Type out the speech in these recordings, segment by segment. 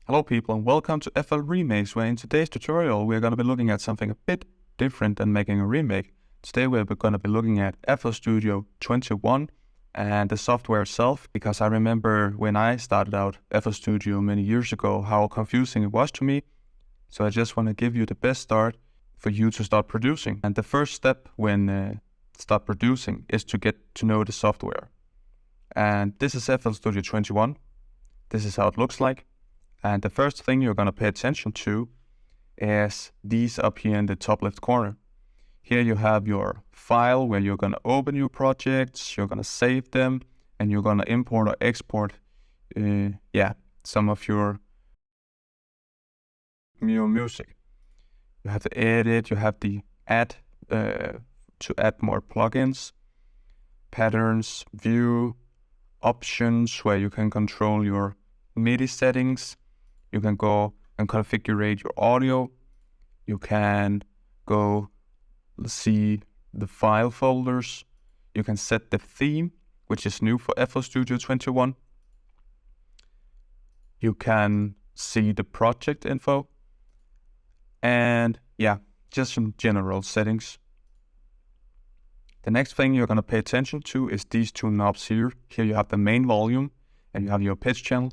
Hello people and welcome to FL Remakes, where in today's tutorial we're going to be looking at something a bit different than making a remake. Today we're going to be looking at FL Studio 21 and the software itself, because I remember when I started out FL Studio many years ago how confusing it was to me. So I just want to give you the best start for you to start producing. And the first step when start producing is to get to know the software. And this is FL Studio 21. This is how it looks like. And the first thing you're going to pay attention to is these up here in the top left corner. Here you have your file where you're going to open your projects, you're going to save them, and you're going to import or export some of your music. You have the edit, you have the add to add more plugins, patterns, view, options where you can control your MIDI settings. You can go and configure your audio. You can go see the file folders. You can set the theme, which is new for FL Studio 21. You can see the project info. And yeah, just some general settings. The next thing you're going to pay attention to is these two knobs here. Here you have the main volume and you have your pitch channel.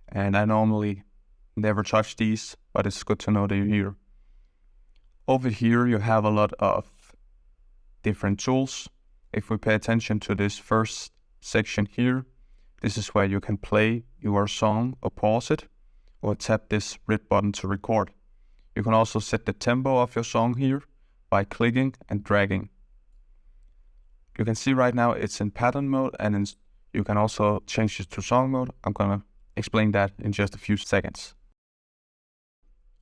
And I normally never touch these, but it's good to know they're here. Over here you have a lot of different tools. If we pay attention to this first section here, this is where you can play your song or pause it, or tap this red button to record. You can also set the tempo of your song here by clicking and dragging. You can see right now it's in pattern mode, and you can also change this to song mode. I'm gonna explain that in just a few seconds.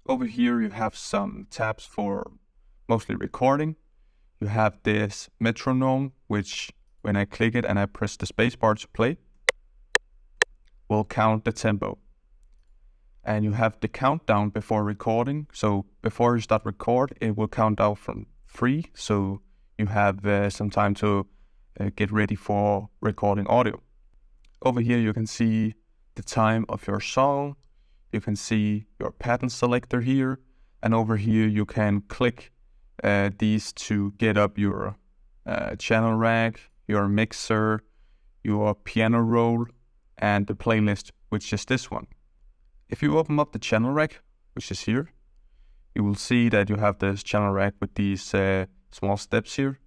Over here you have some tabs for mostly recording. You have this metronome, which when I click it and I press the spacebar to play, will count the tempo. And you have the countdown before recording. So before you start record, it will count down from 3. So you have some time to get ready for recording audio. Over here you can see the time of your song. You can see your pattern selector here, and over here you can click these to get up your channel rack, your mixer, your piano roll, and the playlist, which is this one. If you open up the channel rack, which is here, you will see that you have this channel rack with these small steps here,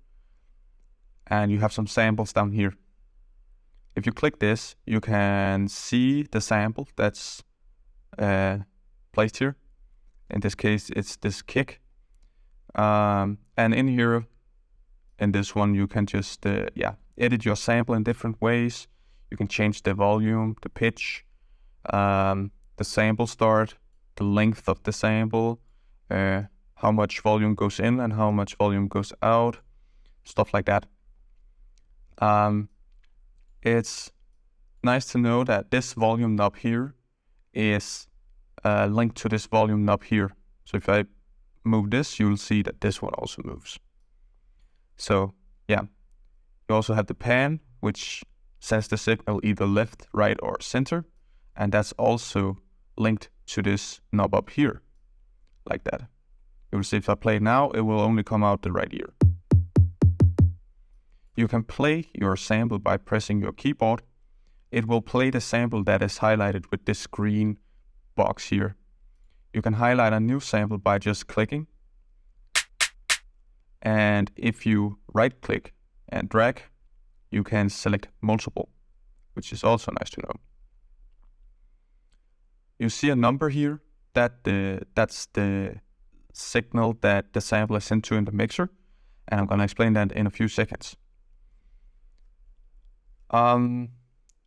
and you have some samples down here. If you click this, you can see the sample that's placed here. In this case, it's this kick. And in here, in this one, you can just edit your sample in different ways. You can change the volume, the pitch, the sample start, the length of the sample, how much volume goes in and how much volume goes out, stuff like that. It's nice to know that this volume knob here is linked to this volume knob here. So if I move this, you'll see that this one also moves. So yeah, you also have the pan, which sends the signal either left, right, or center. And that's also linked to this knob up here, like that. You'll see if I play now, it will only come out the right ear. You can play your sample by pressing your keyboard. It will play the sample that is highlighted with this green box here. You can highlight a new sample by just clicking. And if you right click and drag, you can select multiple, which is also nice to know. You see a number here, that's the signal that the sample is sent to in the mixer. And I'm gonna explain that in a few seconds.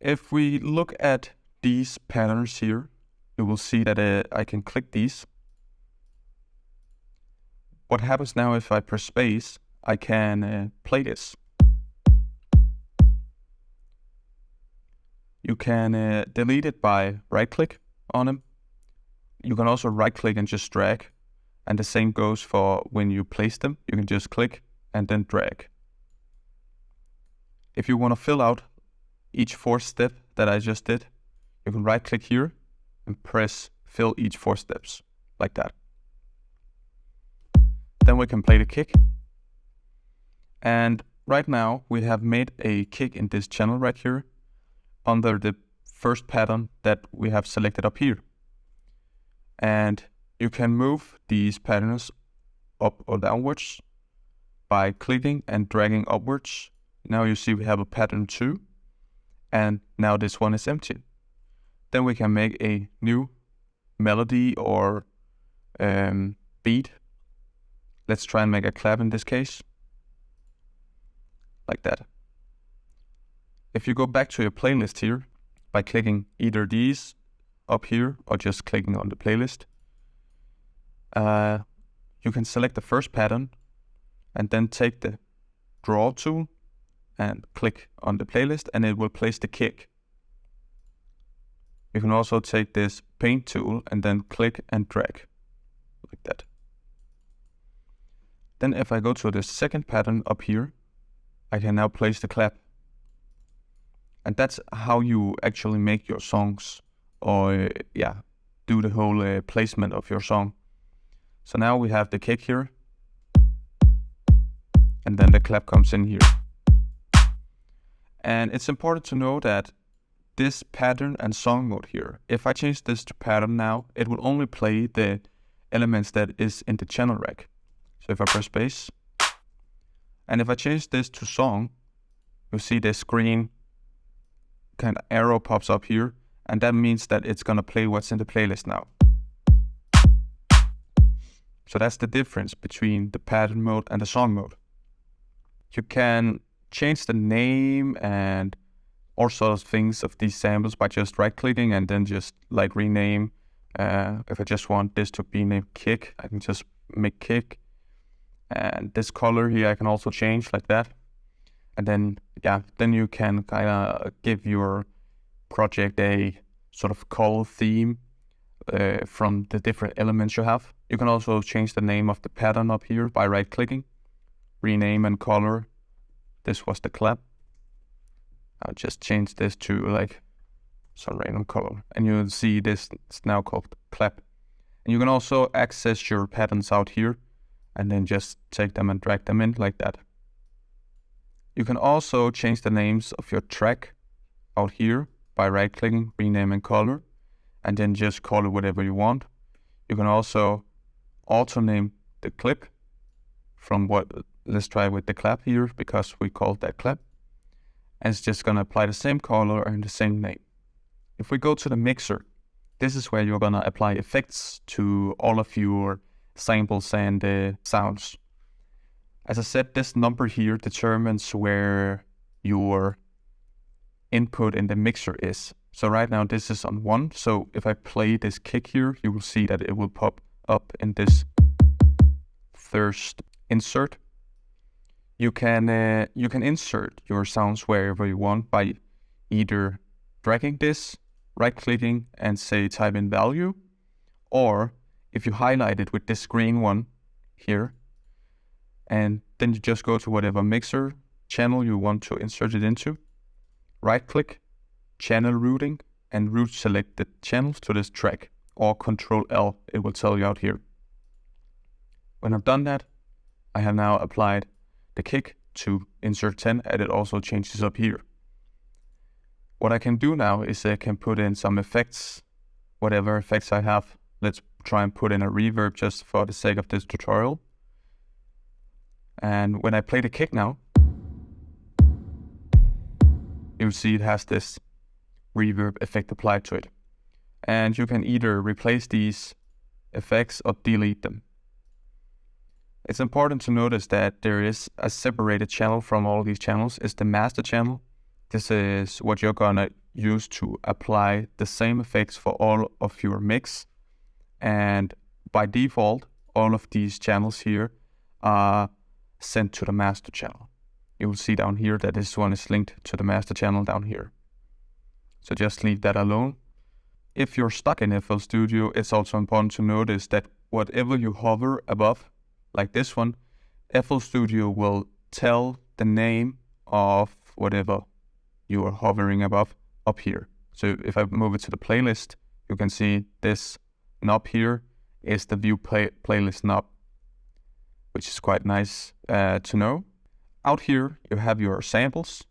If we look at these patterns here, you will see that I can click these. What happens now if I press space, I can play this. You can delete it by right click on them. You can also right click and just drag. And the same goes for when you place them. You can just click and then drag. If you want to fill out each fourth step that I just did, you can right click here and press fill each 4 steps, like that. Then we can play the kick. And right now we have made a kick in this channel right here under the first pattern that we have selected up here. And you can move these patterns up or downwards by clicking and dragging upwards. Now you see we have a pattern 2, and now this one is empty. Then we can make a new melody or beat. Let's try and make a clap in this case, like that. If you go back to your playlist here by clicking either these up here or just clicking on the playlist, you can select the first pattern and then take the draw tool and click on the playlist, and it will place the kick. You can also take this paint tool and then click and drag, like that. Then if I go to the second pattern up here, I can now place the clap. And that's how you actually make your songs, or do the whole placement of your song. So now we have the kick here, and then the clap comes in here. And it's important to know that this pattern and song mode here, if I change this to pattern now, it will only play the elements that is in the channel rack. So if I press space, and if I change this to song, you'll see this green kind of arrow pops up here, and that means that it's gonna play what's in the playlist now. So that's the difference between the pattern mode and the song mode. You can change the name and all sorts of things of these samples by just right-clicking and then just like rename. If I just want this to be named kick, I can just make kick. And this color here I can also change like that. And then, then you can kind of give your project a sort of color theme from the different elements you have. You can also change the name of the pattern up here by right-clicking, rename and color. This was the clap. I'll just change this to like some random color, and you'll see this is now called clap. And you can also access your patterns out here and then just take them and drag them in like that. You can also change the names of your track out here by right-clicking, rename and color, and then just call it whatever you want. You can also auto-name the clip from let's try with the clap here, because we called that clap. And it's just gonna apply the same color and the same name. If we go to the mixer, this is where you're gonna apply effects to all of your samples and sounds. As I said, this number here determines where your input in the mixer is. So right now this is on 1. So if I play this kick here, you will see that it will pop up in this first insert. You can insert your sounds wherever you want by either dragging this, right-clicking and say type in value, or if you highlight it with this green one here, and then you just go to whatever mixer channel you want to insert it into, right-click, channel routing, and route select the channels to this track, or Control L, it will tell you out here. When I've done that, I have now applied the kick to insert 10, and it also changes up here. What I can do now is I can put in some effects, whatever effects I have. Let's try and put in a reverb just for the sake of this tutorial. And when I play the kick now, you'll see it has this reverb effect applied to it. And you can either replace these effects or delete them. It's important to notice that there is a separated channel from all these channels. It's the master channel. This is what you're gonna use to apply the same effects for all of your mix. And by default, all of these channels here are sent to the master channel. You will see down here that this one is linked to the master channel down here. So just leave that alone. If you're stuck in FL Studio, it's also important to notice that whatever you hover above, like this one, FL Studio will tell the name of whatever you are hovering above up here. So if I move it to the playlist, you can see this knob here is the view playlist knob, which is quite nice to know. Out here you have your samples,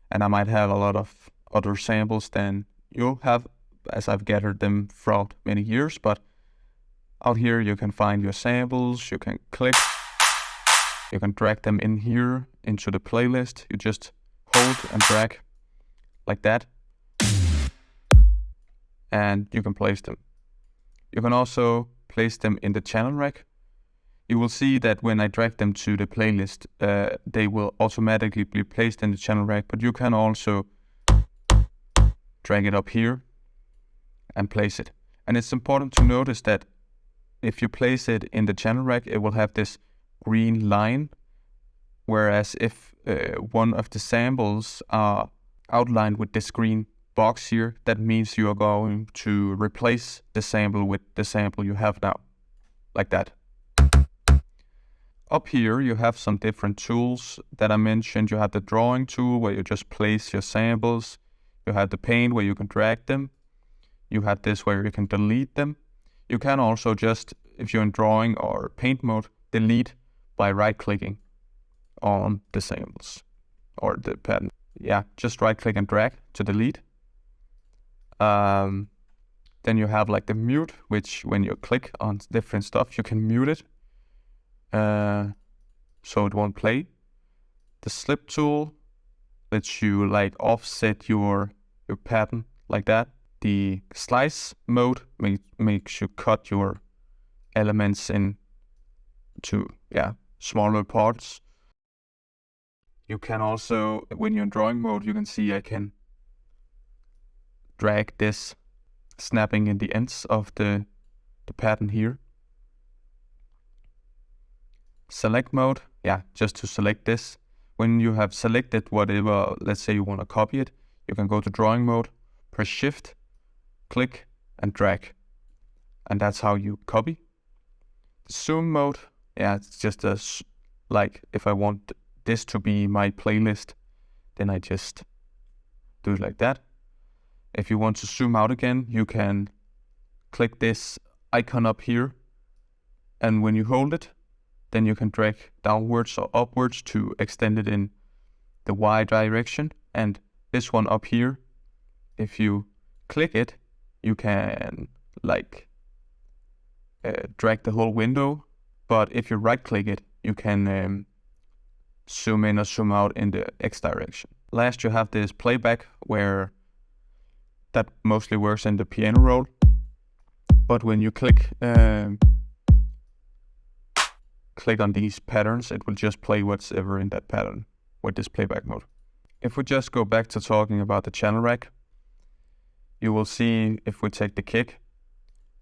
and I might have a lot of other samples than you'll have, as I've gathered them throughout many years, but out here you can find your samples, you can click, you can drag them in here into the playlist. You just hold and drag like that, and you can place them. You can also place them in the channel rack. You will see that when I drag them to the playlist, they will automatically be placed in the channel rack, but you can also drag it up here and place it. And it's important to notice that if you place it in the channel rack, it will have this green line, whereas if one of the samples are outlined with this green box here, that means you are going to replace the sample with the sample you have now, like that. Up here you have some different tools that I mentioned. You have the drawing tool where you just place your samples. You have the paint where you can drag them. You have this where you can delete them. You can also just, if you're in drawing or paint mode, delete by right-clicking on the samples or the pattern. Yeah, just right-click and drag to delete. Then you have like the mute, which when you click on different stuff, you can mute it so it won't play. The slip tool lets you like offset your pattern like that. The slice mode makes you cut your elements into smaller parts. You can also, when you're in drawing mode, you can see I can drag this, snapping in the ends of the pattern here. Select mode, just to select this. When you have selected whatever, let's say you want to copy it, you can go to drawing mode, press shift, click and drag, and that's how you copy. The zoom mode, it's just like if I want this to be my playlist, then I just do it like that. If you want to zoom out again, you can click this icon up here, and when you hold it, then you can drag downwards or upwards to extend it in the Y direction. And this one up here, if you click it, you can like drag the whole window. But if you right click it, you can zoom in or zoom out in the X direction. Last, you have this playback where that mostly works in the piano roll. But when you click on these patterns, it will just play whatever in that pattern with this playback mode. If we just go back to talking about the channel rack, you will see if we take the kick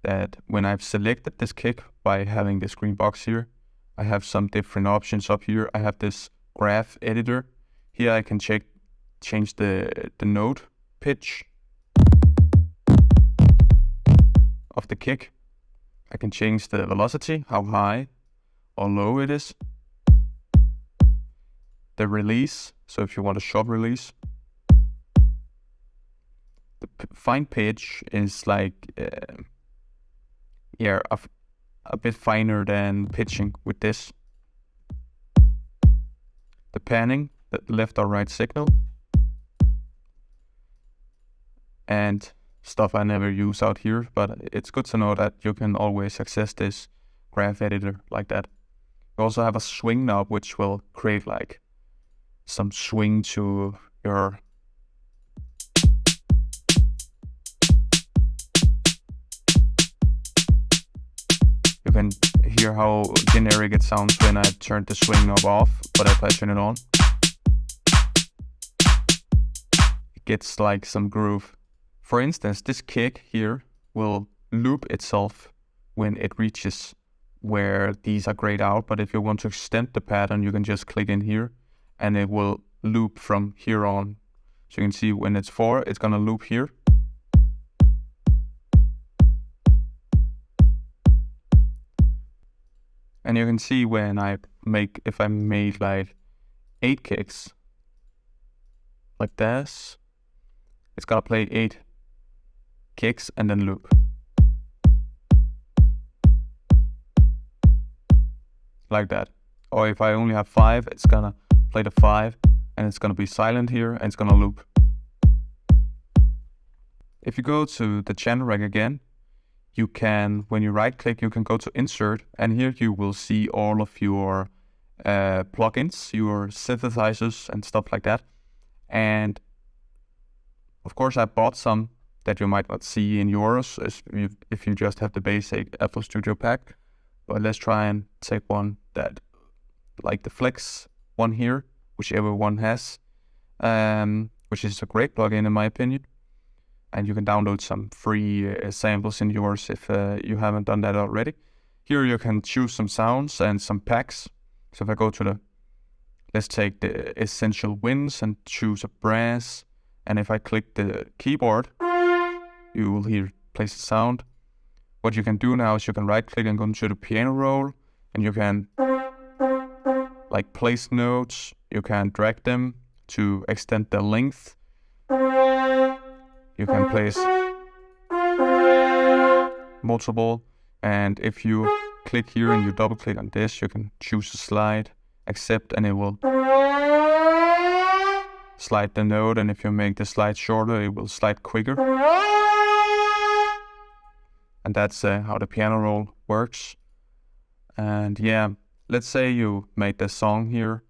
that when I've selected this kick by having this green box here, I have some different options up here. I have this graph editor. Here I can change the note pitch of the kick. I can change the velocity, how high or low it is. The release, so if you want a short release. The fine pitch is like, a bit finer than pitching with this. The panning, the left or right signal. And stuff I never use out here, but it's good to know that you can always access this graph editor like that. You also have a swing knob, which will create like some swing to your You can hear how generic it sounds when I turn the swing knob off, but if I turn it on, it gets like some groove. For instance, this kick here will loop itself when it reaches where these are grayed out, but if you want to extend the pattern, you can just click in here and it will loop from here on. So you can see when it's 4, it's gonna loop here. And you can see when if I made like 8 kicks like this, it's gonna play 8 kicks and then loop. like that. Or if I only have 5, it's gonna play the 5 and it's gonna be silent here and it's gonna loop. If you go to the channel rack again, you can, when you right click, you can go to insert, and here you will see all of your plugins, your synthesizers and stuff like that. And of course I bought some that you might not see in yours if you just have the basic FL Studio pack. But let's try and take one that, like the Flex one here, whichever one has, which is a great plugin in my opinion. And you can download some free samples in yours if you haven't done that already. Here you can choose some sounds and some packs. So if I go to let's take the Essential Winds and choose a brass. And if I click the keyboard, you will hear place the sound. What you can do now is you can right click and go to the piano roll, and you can like place notes. You can drag them to extend the length. You can place multiple, and if you click here and you double click on this, you can choose to slide, accept, and it will slide the note. And if you make the slide shorter, it will slide quicker. And that's how the piano roll works. And yeah, let's say you made the song here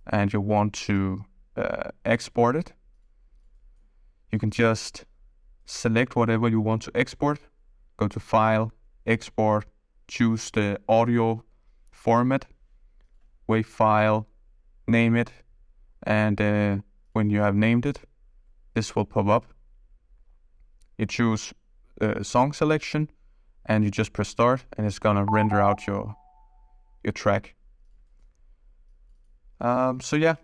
and you want to export it. You can just select whatever you want to export, go to File, Export, choose the audio format, WAV file, name it, and when you have named it, this will pop up. You choose song selection and you just press start, and it's gonna render out your track. So yeah,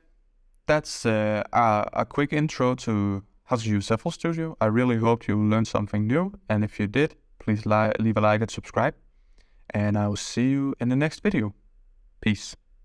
that's a quick intro to how to use FL Studio. I really hope you learned something new, and if you did, please leave a like and subscribe, and I will see you in the next video. Peace.